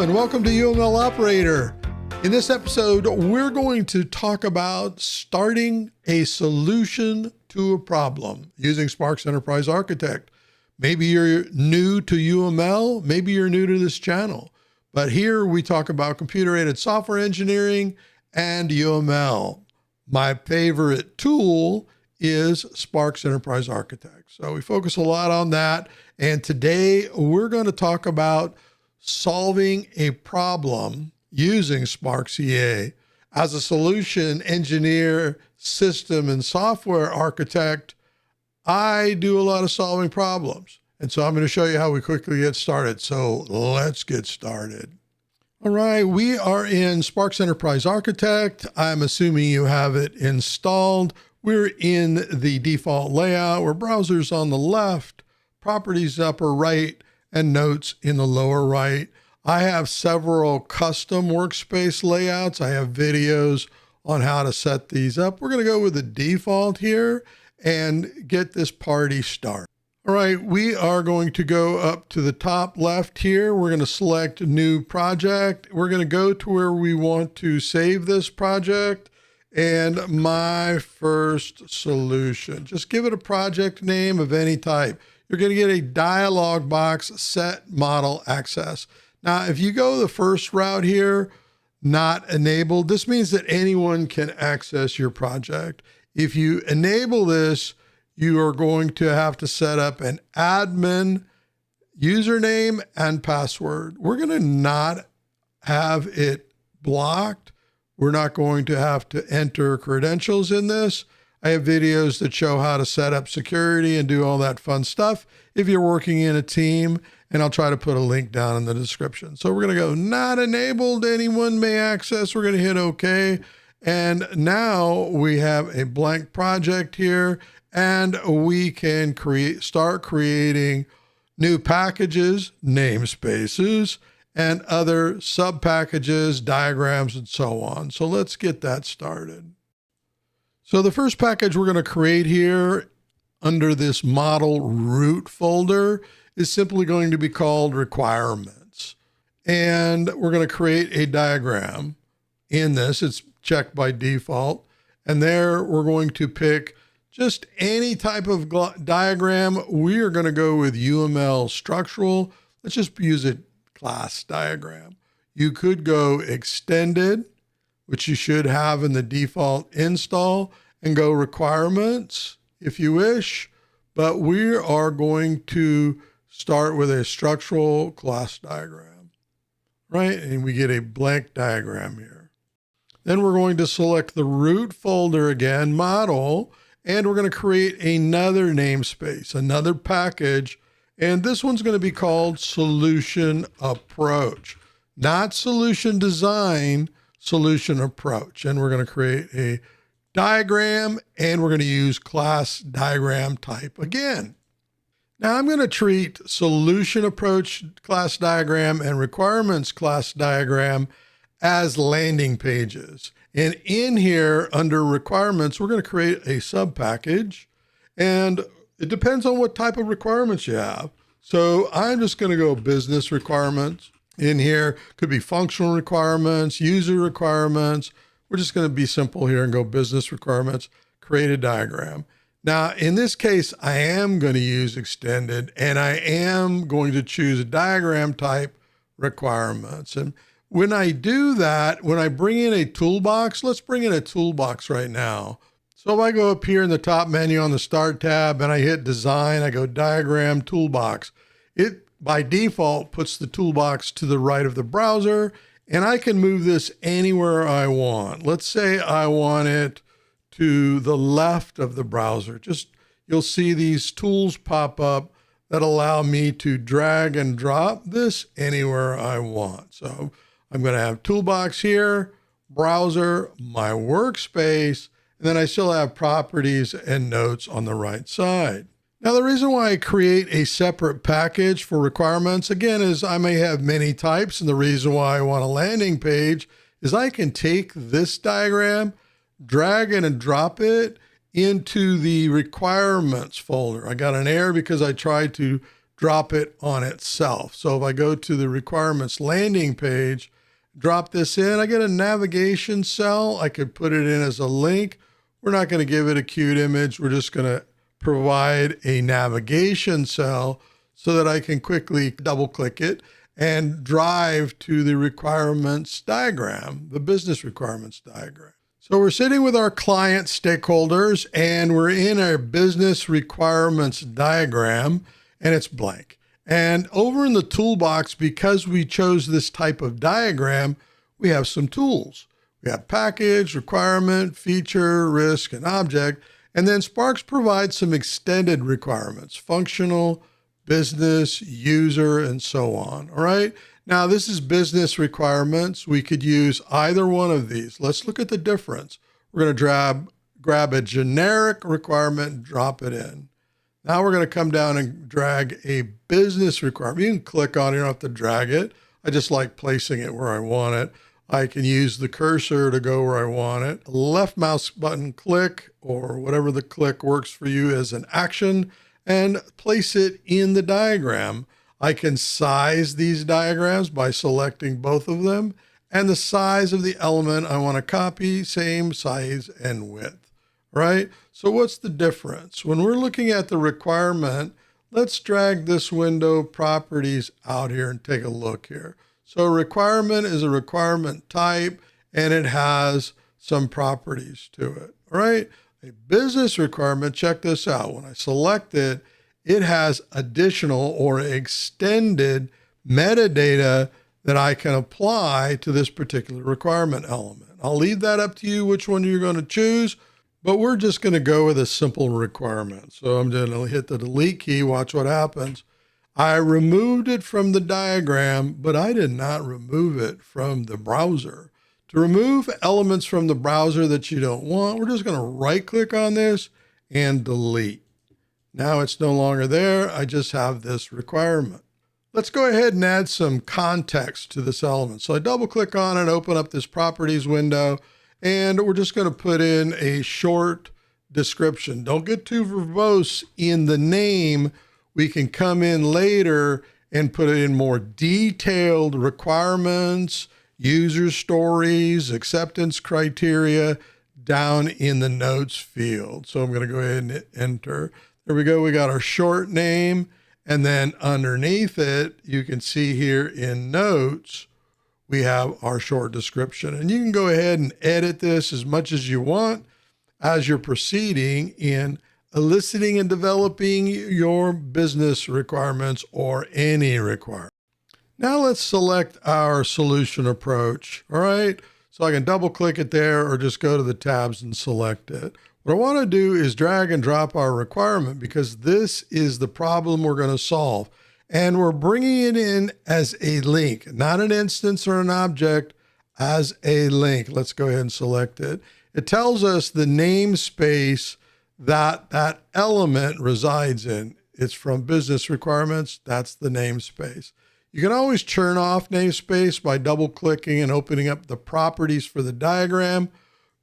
Hello and welcome to UML Operator. In this episode, we're going to talk about starting a solution to a problem using Sparx Enterprise Architect. Maybe you're new to UML, maybe you're new to this channel, but here we talk about computer-aided software engineering and UML. My favorite tool is Sparx Enterprise Architect. So we focus a lot on that. And today we're going to talk about solving a problem using Sparx EA. As a solution engineer, system and software architect, I do a lot of solving problems. And so I'm going to show you how we quickly get started. So let's get started. All right, we are in Sparx Enterprise Architect. I'm assuming you have it installed. We're in the default layout where browsers on the left, properties upper right, and notes in the lower right. I have several custom workspace layouts. I have videos on how to set these up. We're going to go with the default here and get this party started. All right, we are going to go up to the top left here. We're going to select new project. We're going to go to where we want to save this project and my first solution. Just give it a project name of any type. You're going to get a dialog box, set model access. Now, if you go the first route here, not enabled, this means that anyone can access your project. If you enable this, you are going to have to set up an admin username and password. We're going to not have it blocked. We're not going to have to enter credentials in this. I have videos that show how to set up security and do all that fun stuff if you're working in a team, and I'll try to put a link down in the description. So we're going to go not enabled, anyone may access. We're going to hit OK. And now we have a blank project here, and we can start creating new packages, namespaces, and other sub packages, diagrams, and so on. So let's get that started. So the first package we're going to create here under this model root folder is simply going to be called requirements. And we're going to create a diagram in this. It's checked by default. And there we're going to pick just any type of diagram. We are going to go with UML structural. Let's just use a class diagram. You could go extended, which you should have in the default install, and go requirements if you wish, but we are going to start with a structural class diagram, right? And we get a blank diagram here. Then we're going to select the root folder again, model, and we're going to create another namespace, another package, and this one's going to be called solution approach, not solution design, solution approach. And we're going to create a diagram, and we're going to use class diagram type again. Now I'm going to treat solution approach class diagram and requirements class diagram as landing pages. And in here under requirements, we're going to create a sub package, and it depends on what type of requirements you have. So I'm just going to go business requirements. In here could be functional requirements, user requirements. We're just going to be simple here and go business requirements, create a diagram. Now, in this case, I am going to use extended, and I am going to choose a diagram type requirements. And when I do that, when I bring in a toolbox, let's bring in a toolbox right now. So if I go up here in the top menu on the Start tab and I hit Design, I go Diagram Toolbox. It, by default, puts the toolbox to the right of the browser, and I can move this anywhere I want. Let's say I want it to the left of the browser. You'll see these tools pop up that allow me to drag and drop this anywhere I want. So I'm going to have Toolbox here, Browser, my Workspace, and then I still have Properties and Notes on the right side. Now, the reason why I create a separate package for requirements, again, is I may have many types, and the reason why I want a landing page is I can take this diagram, drag it and drop it into the requirements folder. I got an error because I tried to drop it on itself. So if I go to the requirements landing page, drop this in, I get a navigation cell. I could put it in as a link. We're not going to give it a cute image. We're just going to provide a navigation cell so that I can quickly double click it and drive to the requirements diagram, the business requirements diagram. So we're sitting with our client stakeholders and we're in our business requirements diagram and it's blank. And over in the toolbox, because we chose this type of diagram, we have some tools. We have package, requirement, feature, risk, and object. And then Sparx provides some extended requirements, functional, business, user, and so on. All right. Now this is business requirements. We could use either one of these. Let's look at the difference. We're going to grab a generic requirement and drop it in. Now we're going to come down and drag a business requirement. You can click on it, you don't have to drag it. I just like placing it where I want it. I can use the cursor to go where I want it. Left mouse button click, or whatever the click works for you as an action, and place it in the diagram. I can size these diagrams by selecting both of them, and the size of the element I want to copy, same size and width, right? So what's the difference? When we're looking at the requirement, let's drag this window properties out here and take a look here. So a requirement is a requirement type, and it has some properties to it, all right? A business requirement, check this out. When I select it, it has additional or extended metadata that I can apply to this particular requirement element. I'll leave that up to you which one you're going to choose, but we're just going to go with a simple requirement. So I'm going to hit the delete key, watch what happens. I removed it from the diagram, but I did not remove it from the browser. To remove elements from the browser that you don't want, we're just going to right click on this and delete. Now it's no longer there. I just have this requirement. Let's go ahead and add some context to this element. So I double click on it, open up this properties window, and we're just going to put in a short description. Don't get too verbose in the name. We can come in later and put in more detailed requirements, user stories, acceptance criteria down in the notes field. So I'm going to go ahead and hit enter. There we go. We got our short name. And then underneath it, you can see here in notes, we have our short description. And you can go ahead and edit this as much as you want as you're proceeding in eliciting and developing your business requirements or any requirement. Now let's select our solution approach. All right. So I can double click it there or just go to the tabs and select it. What I want to do is drag and drop our requirement because this is the problem we're going to solve. And we're bringing it in as a link, not an instance or an object, as a link. Let's go ahead and select it. It tells us the namespace that that element resides in. It's from business requirements. That's the namespace. You can always turn off namespace by double clicking and opening up the properties for the diagram,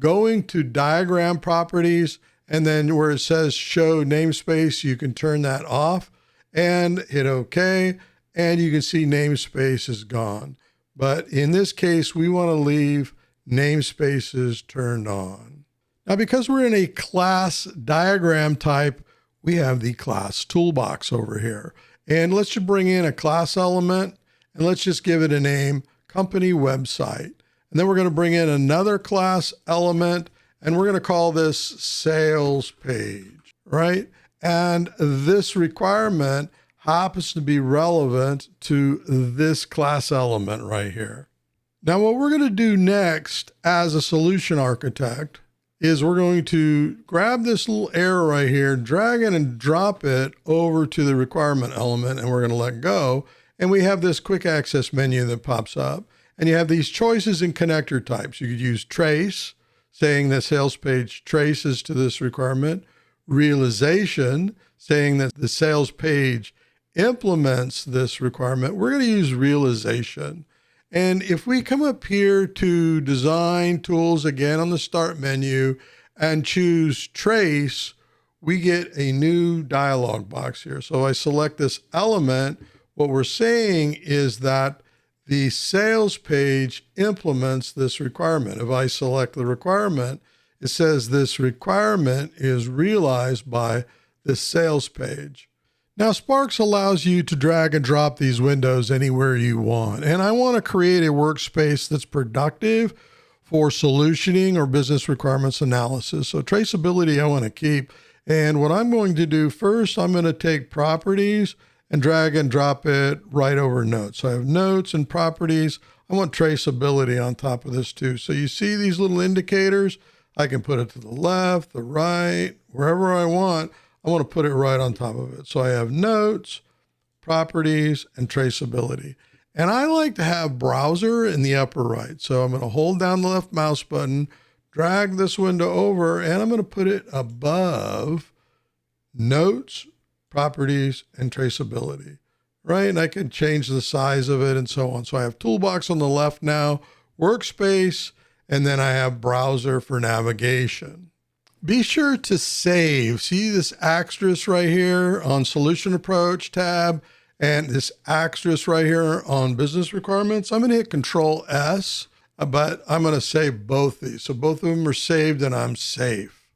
going to diagram properties, and then where it says show namespace, you can turn that off and hit OK, and you can see namespace is gone. But in this case, we want to leave namespaces turned on. Now, because we're in a class diagram type, we have the class toolbox over here. And let's just bring in a class element and let's just give it a name, company website. And then we're going to bring in another class element and we're going to call this sales page, right? And this requirement happens to be relevant to this class element right here. Now, what we're going to do next as a solution architect is we're going to grab this little arrow right here, drag it and drop it over to the requirement element, and we're going to let go. And we have this quick access menu that pops up, and you have these choices in connector types. You could use trace, saying that sales page traces to this requirement, realization, saying that the sales page implements this requirement. We're going to use realization. And if we come up here to design tools again on the start menu and choose trace, we get a new dialog box here. So I select this element. What we're saying is that the sales page implements this requirement. If I select the requirement, it says this requirement is realized by the sales page. Now, Sparx allows you to drag and drop these windows anywhere you want. And I want to create a workspace that's productive for solutioning or business requirements analysis. So traceability I want to keep. And what I'm going to do first, I'm going to take properties and drag and drop it right over notes. So I have notes and properties. I want traceability on top of this too. So you see these little indicators? I can put it to the left, the right, wherever I want. I want to put it right on top of it. So I have notes, properties, and traceability. And I like to have browser in the upper right. So I'm going to hold down the left mouse button, drag this window over, and I'm going to put it above notes, properties, and traceability, right? And I can change the size of it and so on. So I have toolbox on the left now, workspace, and then I have browser for navigation. Be sure to save. See this asterisk right here on Solution Approach tab and this asterisk right here on Business Requirements. I'm going to hit Control S, but I'm going to save both these. So both of them are saved and I'm safe.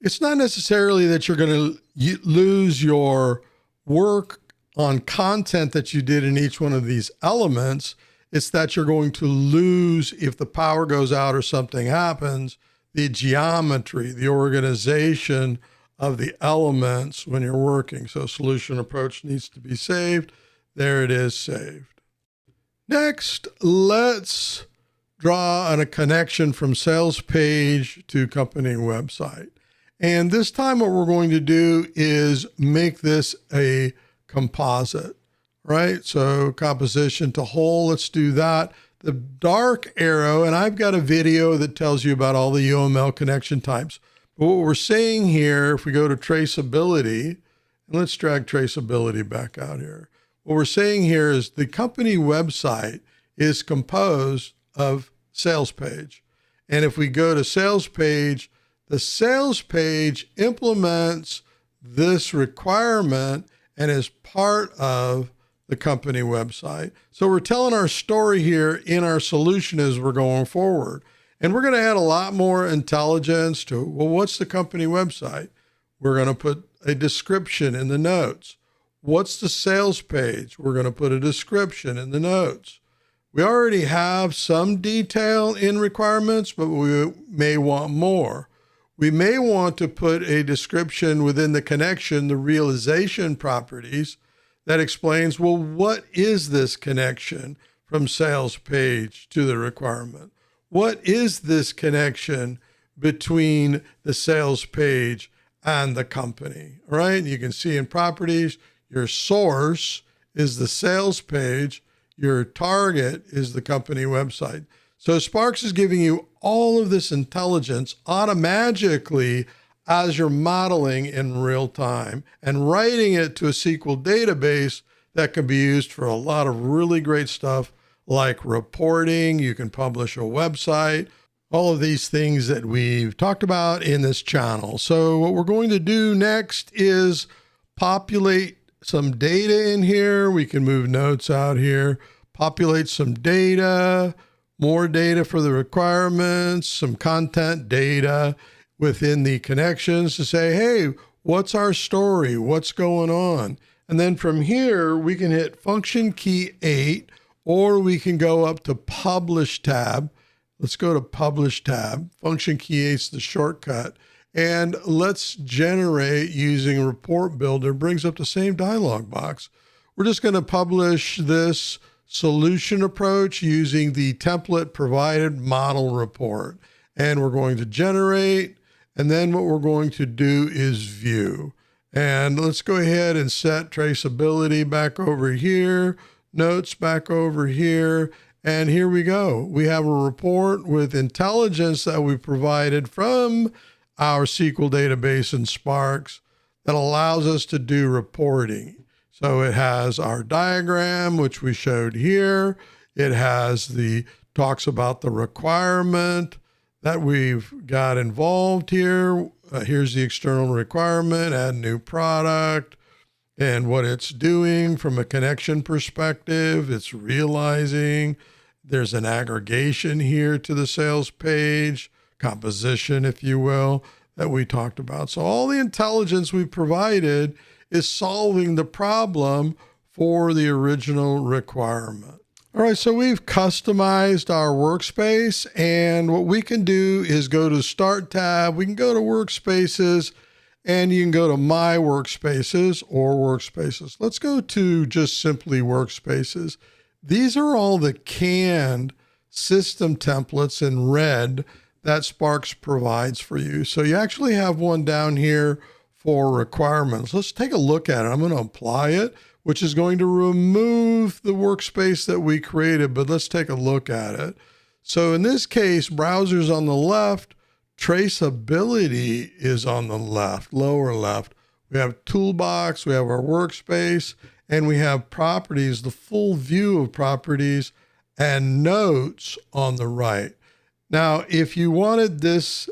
It's not necessarily that you're going to lose your work on content that you did in each one of these elements. It's that you're going to lose, if the power goes out or something happens, the geometry, the organization of the elements when you're working. So Solution Approach needs to be saved. There it is, saved. Next, let's draw a connection from sales page to company website. And this time what we're going to do is make this a composite, right? So composition to whole, let's do that. The dark arrow, and I've got a video that tells you about all the UML connection types. But what we're saying here, if we go to traceability, and let's drag traceability back out here. What we're saying here is the company website is composed of sales page. And if we go to sales page, the sales page implements this requirement and is part of the company website. So we're telling our story here in our solution as we're going forward. And we're going to add a lot more intelligence to, well, what's the company website? We're going to put a description in the notes. What's the sales page? We're going to put a description in the notes. We already have some detail in requirements, but we may want more. We may want to put a description within the connection, the realization properties, that explains, well, what is this connection from sales page to the requirement? What is this connection between the sales page and the company, right? You can see in properties, your source is the sales page, your target is the company website. So Sparx is giving you all of this intelligence automatically as you're modeling in real time and writing it to a SQL database that can be used for a lot of really great stuff like reporting. You can publish a website, all of these things that we've talked about in this channel. So what we're going to do next is populate some data in here. We can move notes out here, populate some data, more data for the requirements, some content data within the connections to say, hey, what's our story? What's going on? And then from here, we can hit Function Key 8, or we can go up to Publish tab. Let's go to Publish tab. Function Key 8 is the shortcut. And let's generate using Report Builder. Brings up the same dialog box. We're just going to publish this solution approach using the template provided model report. And we're going to generate. And then what we're going to do is view. And let's go ahead and set traceability back over here, notes back over here. And here we go. We have a report with intelligence that we provided from our SQL database in Sparx that allows us to do reporting. So it has our diagram, which we showed here. It has talks about the requirement that we've got involved here. here's the external requirement, add new product, and what it's doing from a connection perspective. It's realizing there's an aggregation here to the sales page, composition, if you will, that we talked about. So all the intelligence we provided is solving the problem for the original requirement. All right, so we've customized our workspace, and what we can do is go to Start tab. We can go to Workspaces, and you can go to My Workspaces or Workspaces. Let's go to just simply Workspaces. These are all the canned system templates in red that Sparx provides for you. So you actually have one down here for requirements. Let's take a look at it. I'm going to apply it, which is going to remove the workspace that we created, but let's take a look at it. So in this case, browser's on the left, traceability is on the left, lower left. We have toolbox, we have our workspace, and we have properties, the full view of properties, and notes on the right. Now, if you wanted this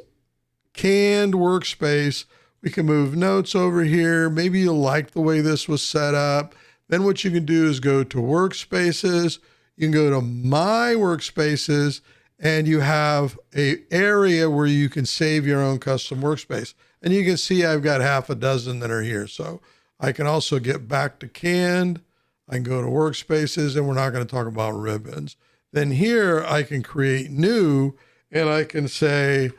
canned workspace, we can move notes over here. Maybe you like the way this was set up. Then what you can do is go to Workspaces. You can go to My Workspaces, and you have an area where you can save your own custom workspace. And you can see I've got half a dozen that are here. So I can also get back to canned. I can go to Workspaces, and we're not going to talk about ribbons. Then here I can create new, and I can say,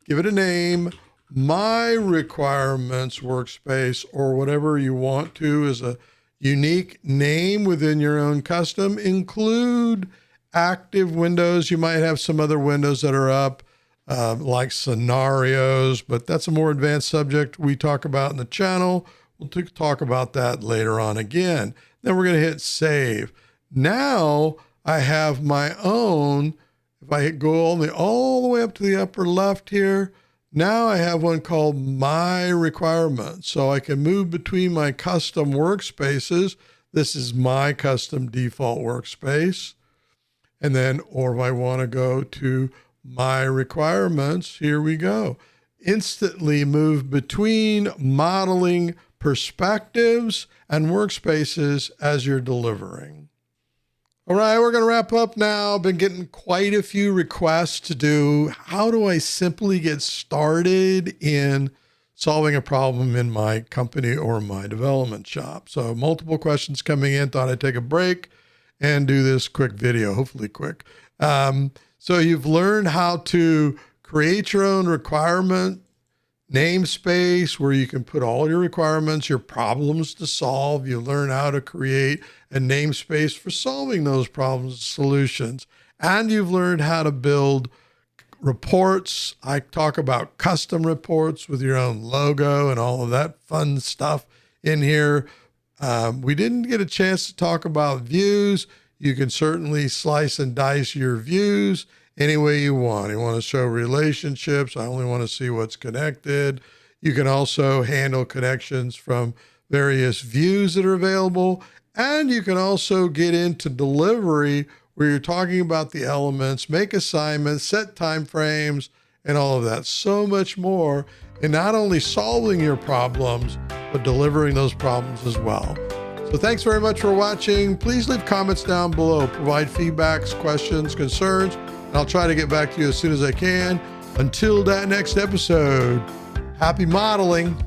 give it a name, My Requirements Workspace, or whatever you want to as a unique name within your own custom. Include active windows. You might have some other windows that are up, like scenarios, but that's a more advanced subject we talk about in the channel. We'll talk about that later on again. Then we're going to hit save. Now I have my own. If I go all the way up to the upper left here, now I have one called My Requirements. So I can move between my custom workspaces. This is my custom default workspace. And then, or if I want to go to My Requirements, here we go. Instantly move between modeling perspectives and workspaces as you're delivering. All right, we're going to wrap up now. I've been getting quite a few requests to do, how do I simply get started in solving a problem in my company or my development shop? So multiple questions coming in. Thought I'd take a break and do this quick video, hopefully quick. So you've learned how to create your own requirement namespace where you can put all your requirements, your problems to solve. You learn how to create a namespace for solving those problems and solutions. And you've learned how to build reports. I talk about custom reports with your own logo and all of that fun stuff in here. We didn't get a chance to talk about views. You can certainly slice and dice your views any way you want. You want to show relationships. I only want to see what's connected. You can also handle connections from various views that are available. And you can also get into delivery where you're talking about the elements, make assignments, set time frames, and all of that. So much more. And not only solving your problems, but delivering those problems as well. So thanks very much for watching. Please leave comments down below. Provide feedbacks, questions, concerns, and I'll try to get back to you as soon as I can. Until that next episode, happy modeling.